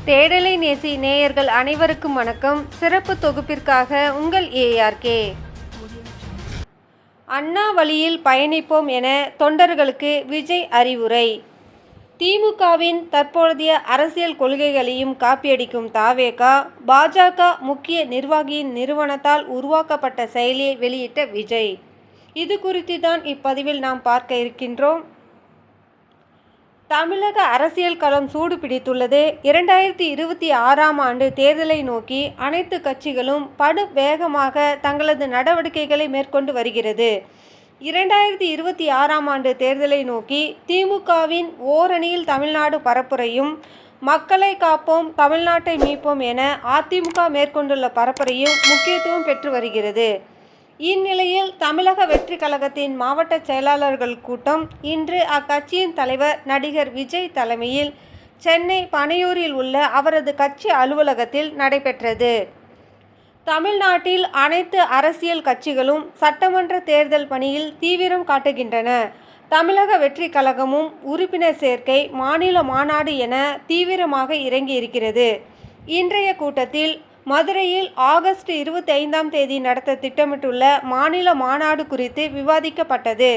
தேடலை நேசி நேயர்கள் அனைவருக்கும் வணக்கம். சிறப்பு தொகுப்பிற்காக உங்கள் ஏஆர்கே. அண்ணா வழியில் பயணிப்போம் என தொண்டர்களுக்கு விஜய் அறிவுரை. திமுகவின் தற்போதைய அரசியல் கொள்கைகளையும் காப்பியடிக்கும் தாவேகா, பாஜக முக்கிய நிர்வாகியின் நிறுவனத்தால் உருவாக்கப்பட்ட செயலியை வெளியிட்ட விஜய். இது குறித்து தான் இப்பதிவில் நாம் பார்க்க இருக்கின்றோம். தமிழக அரசியல் களம் சூடு பிடித்துள்ளது. 2026ஆம் ஆண்டு தேர்தலை நோக்கி அனைத்து கட்சிகளும் படு வேகமாக தங்களது நடவடிக்கைகளை மேற்கொண்டு வருகிறது. 2026ஆம் ஆண்டு தேர்தலை நோக்கி திமுகவின் ஓரணியில் தமிழ்நாடு பரப்புரையும், மக்களை காப்போம் தமிழ்நாட்டை மீட்போம் என அதிமுக மேற்கொண்டுள்ள பரப்புரையும் முக்கியத்துவம் பெற்று வருகிறது. இந்நிலையில் தமிழக வெற்றி கழகத்தின் மாவட்ட செயலாளர்கள் கூட்டம் இன்று அக்கட்சியின் தலைவர் நடிகர் விஜய் தலைமையில் சென்னை பனையூரில் உள்ள அவரது கட்சி அலுவலகத்தில் நடைபெற்றது. தமிழ்நாட்டில் அனைத்து அரசியல் கட்சிகளும் சட்டமன்ற தேர்தல் பணியில் தீவிரம் காட்டுகின்றன. தமிழக வெற்றி கழகமும் உறுப்பினர் சேர்க்கை, மாநில மாநாடு என தீவிரமாக இறங்கியிருக்கிறது. இன்றைய கூட்டத்தில் மதுரையில் ஆகஸ்ட் 25ஆம் தேதி நடத்த திட்டமிட்டுள்ள மாநில மாநாடு குறித்து விவாதிக்கப்பட்டது.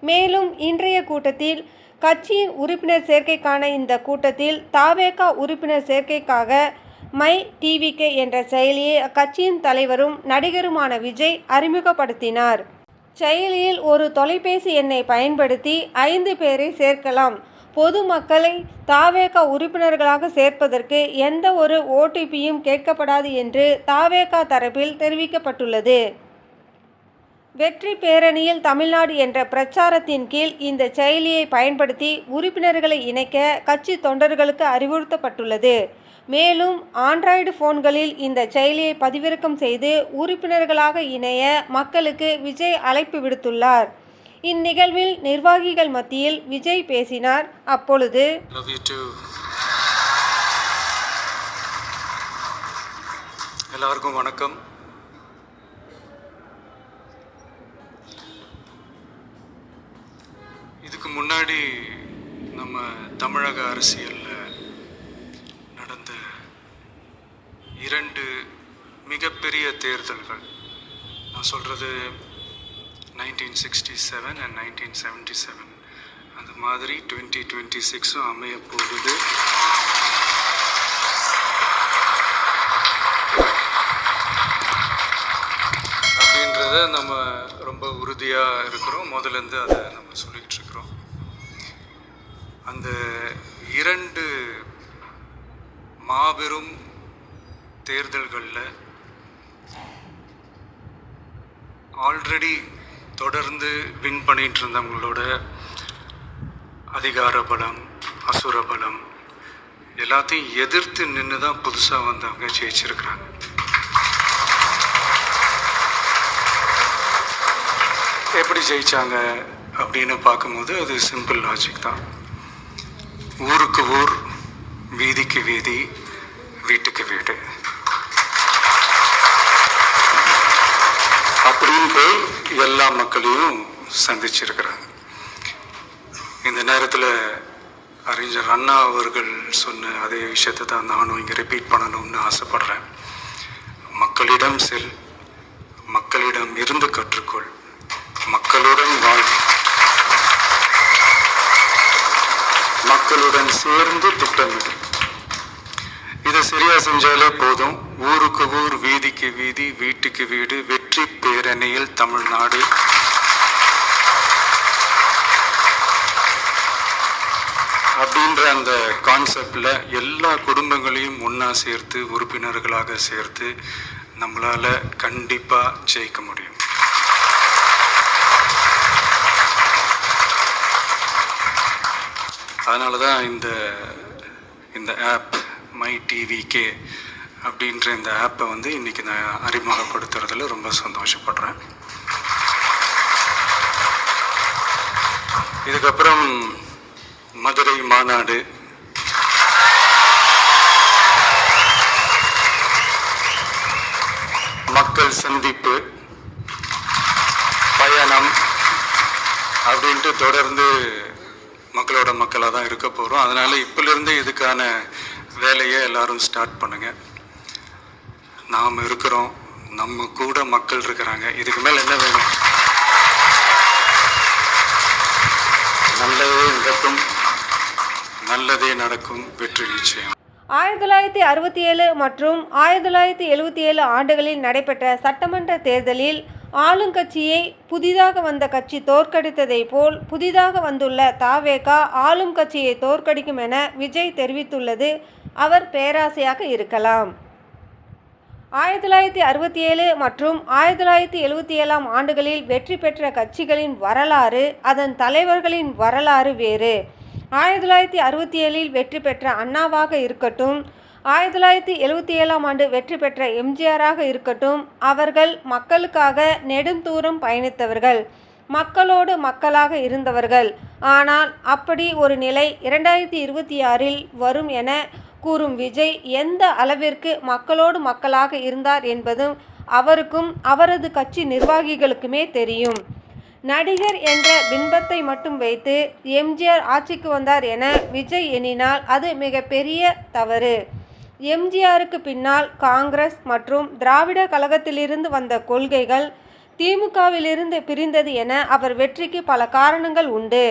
மேலும் இன்றைய கூட்டத்தில் கட்சியின் உறுப்பினர் சேர்க்கைக்கான இந்த கூட்டத்தில் தாவேகா உறுப்பினர் சேர்க்கைக்காக மை டிவிகே என்ற செயலியை அக்கட்சியின் தலைவரும் நடிகருமான விஜய் அறிமுகப்படுத்தினார். செயலியில் ஒரு தொலைபேசி எண்ணை பயன்படுத்தி 5 பேரை சேர்க்கலாம். பொதுமக்களை தாவேகா உறுப்பினர்களாக சேர்ப்பதற்கு எந்த ஒரு ஓடிபியும் கேட்கப்படாது என்று தாவேகா தரப்பில் தெரிவிக்கப்பட்டுள்ளது. வெற்றி பேரணியில் தமிழ்நாடு என்ற பிரச்சாரத்தின் கீழ் இந்த செயலியை பயன்படுத்தி உறுப்பினர்களை இணைக்க கட்சி தொண்டர்களுக்கு அறிவுறுத்தப்பட்டுள்ளது. மேலும் ஆண்ட்ராய்டு போன்களில் இந்த செயலியை பதிவிறக்கம் செய்து உறுப்பினர்களாக இணைய மக்களுக்கு விஜய் அழைப்பு விடுத்துள்ளார். இந்நிகழ்வில் நிர்வாகிகள் மத்தியில் விஜய் பேசினார். அப்பொழுது எல்லாருக்கும் வணக்கம். இதுக்கு முன்னாடி நம்ம தமிழக அரசியல்ல நடந்த 2 மிகப்பெரிய தேர்தல்கள், நான் சொல்றது 1967 and 1977, அது மாதிரி 2026 அமைய போகுது. அப்படின்றத நம்ம ரொம்ப உறுதியாக இருக்கிறோம். முதலேருந்து அதை நம்ம சொல்லிக்கிட்டு இருக்கிறோம். அந்த 2 மாபெரும் தேர்தல்களில் ஆல்ரெடி தொடர்ந்து வின் பண்ணிட்டு இருந்தவங்களோட அதிகார பலம், அசுர பலம் எல்லாத்தையும் எதிர்த்து நின்று தான் புதுசாக வந்தவங்க ஜெயிச்சிருக்கிறாங்க. எப்படி ஜெயிச்சாங்க அப்படின்னு பார்க்கும்போது அது சிம்பிள் லாஜிக் தான். ஊருக்கு ஊர், வீதிக்கு வீதி, வீட்டுக்கு வீடு அப்படின்னு போய் எல்லா மக்களையும் சந்திச்சிருக்கிறாங்க. இந்த நேரத்தில் அறிஞர் அண்ணா அவர்கள் சொன்ன அதே விஷயத்தை தான் நானும் இங்கே ரிப்பீட் பண்ணணும்னு ஆசைப்படுறேன். மக்களிடம் செல், மக்களிடம் இருந்து கற்றுக்கொள், மக்களுடன் வாழ், மக்களுடன் சேர்ந்து திட்டமிடு. இதை சரியா செஞ்சாலே போதும். ஊருக்கு ஊர், வீதிக்கு வீதி, வீட்டுக்கு வீடு, வெற்றி பேரணியில் தமிழ்நாடு. அப்படின்ற அந்த கான்செப்டில் எல்லா குடும்பங்களையும் ஒன்றா சேர்த்து உறுப்பினர்களாக சேர்த்து நம்மளால் கண்டிப்பாக ஜெயிக்க முடியும். அதனால தான் இந்த ஆப் மை டிவிகே அப்படின்ற இந்த ஆப்பை இன்றைக்கி நான் அறிமுகப்படுத்துறதுல ரொம்ப சந்தோஷப்படுறேன். இதுக்கப்புறம் மதுரை மாநாடு, மக்கள் சந்திப்பு, பயணம் அப்படின்ட்டு தொடர்ந்து மக்களோட மக்களாக தான் இருக்க போகிறோம். அதனால் இப்போலேருந்து இதுக்கான வேலையை எல்லாரும் ஸ்டார்ட் பண்ணுங்கள். நாம் இருக்கிறோம், நம்ம கூட மக்கள் இருக்கிறாங்க. இதுக்கு மேலே என்ன வேணும்? நல்லதே நடக்கும், நல்லதே நடக்கும், வெற்றி நிச்சயம். 1967 மற்றும் 1977 ஆண்டுகளில் நடைபெற்ற சட்டமன்ற தேர்தலில் ஆளுங்கட்சியை புதிதாக வந்த கட்சி தோற்கடித்ததை போல் புதிதாக வந்துள்ள தவேகா ஆளும் கட்சியை தோற்கடிக்கும் என விஜய் தெரிவித்துள்ளது அவர் பேராசையாக இருக்கலாம். 1967 மற்றும் 1977 ஆண்டுகளில் வெற்றி பெற்ற கட்சிகளின் வரலாறு, அதன் தலைவர்களின் வரலாறு வேறு. 1967 வெற்றி பெற்ற அண்ணாவாக இருக்கட்டும், 1977 ஆண்டு வெற்றி பெற்ற எம்ஜிஆராக இருக்கட்டும், அவர்கள் மக்களுக்காக நெடுந்தூரம் பயணித்தவர்கள், மக்களோடு மக்களாக இருந்தவர்கள். ஆனால் அப்படி ஒரு நிலை 2026 வரும் என கூறும் விஜய் எந்த அளவிற்கு மக்களோடு மக்களாக இருந்தார் என்பதும் அவருக்கும் அவரது கட்சி நிர்வாகிகளுக்குமே தெரியும். நடிகர் என்ற பின்பத்தை மட்டும் வைத்து எம்ஜிஆர் ஆட்சிக்கு வந்தார் என விஜய் எண்ணினால் அது மிகப்பெரிய தவறு. எம்ஜிஆருக்கு பின்னால் காங்கிரஸ் மற்றும் திராவிட கழகத்திலிருந்து வந்த கொள்கைகள் திமுகவிலிருந்து பிரிந்தது என அவர் வெற்றிக்கு பல காரணங்கள் உண்டு.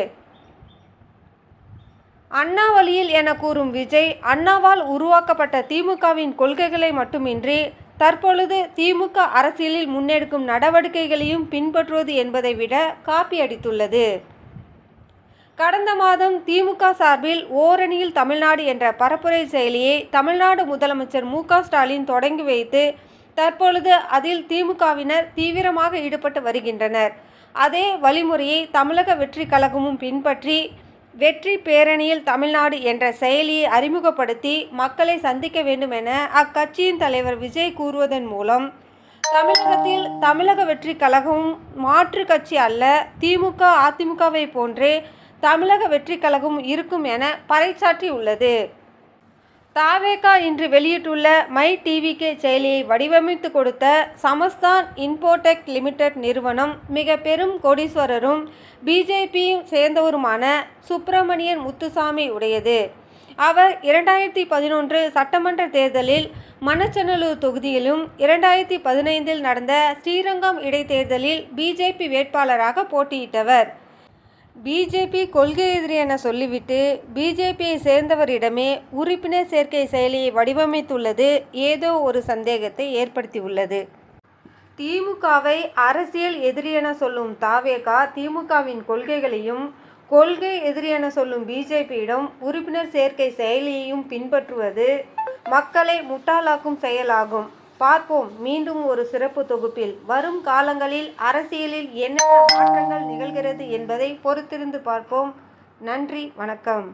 அண்ணா வழியில் என கூறும் விஜய் அண்ணாவால் உருவாக்கப்பட்ட திமுகவின் கொள்கைகளை மட்டுமின்றி தற்பொழுது திமுக அரசியலில் முன்னெடுக்கும் நடவடிக்கைகளையும் பின்பற்றுவது என்பதை விட காப்பி அடித்துள்ளது. கடந்த மாதம் திமுக சார்பில் ஓரணியில் தமிழ்நாடு என்ற பரப்புரை செயலியை தமிழ்நாடு முதலமைச்சர் மு.க. ஸ்டாலின் தொடங்கி வைத்து தற்பொழுது அதில் திமுகவினர் தீவிரமாக ஈடுபட்டு வருகின்றனர். அதே வழிமுறையை தமிழக வெற்றி கழகமும் பின்பற்றி வெற்றி பேரணியில் தமிழ்நாடு என்ற செயலியை அறிமுகப்படுத்தி மக்களை சந்திக்க வேண்டும் என அக்கட்சியின் தலைவர் விஜய் கூறுவதன் மூலம் தமிழகத்தில் தமிழக வெற்றி கழகமும் மாற்று கட்சி அல்ல, திமுக அதிமுகவை போன்றே தமிழக வெற்றி கழகம் இருக்கும் என பறைசாற்றியுள்ளது. தவேகா இன்று வெளியிட்டுள்ள மை டிவிகே செயலியை வடிவமைத்து கொடுத்த சமஸ்தான் இன்ஃபோடெக் லிமிடெட் நிறுவனம் மிக பெரும் கோடீஸ்வரரும் பிஜேபியும் சேர்ந்தவருமான சுப்பிரமணியன் முத்துசாமி உடையது. அவர் 2011 சட்டமன்ற தேர்தலில் மணச்சநல்லூர் தொகுதியிலும் 2015 நடந்த ஸ்ரீரங்கம் இடைத்தேர்தலில் பிஜேபி வேட்பாளராக போட்டியிட்டவர். பிஜேபி கொள்கை எதிரி என சொல்லிவிட்டு பிஜேபியை சேர்ந்தவரிடமே உறுப்பினர் சேர்க்கை செயலியை வடிவமைத்துள்ளது ஏதோ ஒரு சந்தேகத்தை ஏற்படுத்தியுள்ளது. திமுகவை அரசியல் எதிரி என சொல்லும் தவேகா திமுகவின் கொள்கைகளையும் கொள்கை எதிரி என சொல்லும் பிஜேபியிடம் உறுப்பினர் சேர்க்கை செயலியையும் பின்பற்றுவது மக்களை முட்டாளாக்கும் செயலாகும். பார்ப்போம் மீண்டும் ஒரு சிறப்பு தொகுப்பில். வரும் காலங்களில் அரசியலில் என்னென்ன மாற்றங்கள் நிகழ்கிறது என்பதை பொறுத்திருந்து பார்ப்போம். நன்றி, வணக்கம்.